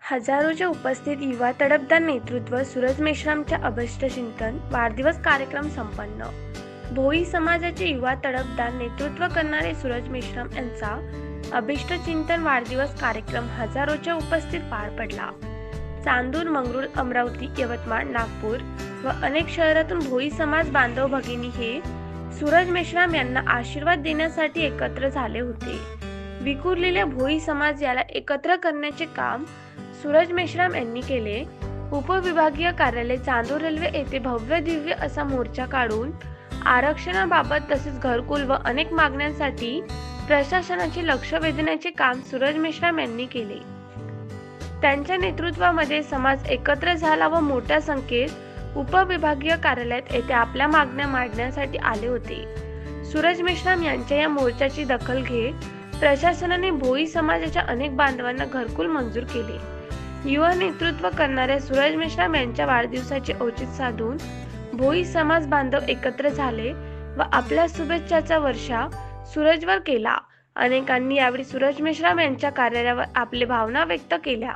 हजारोच्या उपस्थित युवा तडफदार नेतृत्व सूरज मेश्रामच्या अभिष्टचिंतन वाढदिवस कार्यक्रम संपन्न। भोई समाजाचे युवा तडफदार नेतृत्व करणारे सूरज मेश्राम यांचा अभिष्टचिंतन वाढदिवस कार्यक्रम हजारोच्या उपस्थित पार पडला। चांदूर, मंगरूळ, अमरावती, यवतमाळ, नागपूर व अनेक शहरातून भोई समाज बांधव भगिनी हे सूरज मेश्राम यांना आशीर्वाद देण्यासाठी एकत्र झाले होते। विखुरलेल्या भोई समाज याला एकत्र करण्याचे काम सूरज मेश्राम यांनी केले। उपविभागीय कार्यालय चांदूर रेल्वे येथे भव्य दिव्य असा मोर्चा काढून आरक्षणाबाबत तसेच घरकुल व अनेक मागण्यांसाठी प्रशासनाचे लक्ष वेधण्याचे काम सूरज मेश्राम यांनी केले। त्यांच्या नेतृत्वामध्ये समाज एकत्र झाला व मोठ्या संख्येत उपविभागीय कार्यालयात येथे आपल्या मागण्या मांडण्यासाठी आले होते। सूरज मेश्राम यांच्या या मोर्चाची दखल घेत प्रशासनाने भोई समाजाच्या अनेक बांधवांना घरकुल मंजूर केले। युवा नेतृत्व करणाऱ्या सूरज मेश्राम यांच्या वाढदिवसाचे औचित्य साधून भोई समाज बांधव एकत्र झाले व आपल्या शुभेच्छाचा वर्षा सूरजवर केला। अनेकांनी यावेळी सूरज मेश्राम यांच्या कार्यावर आपल्या भावना व्यक्त केल्या।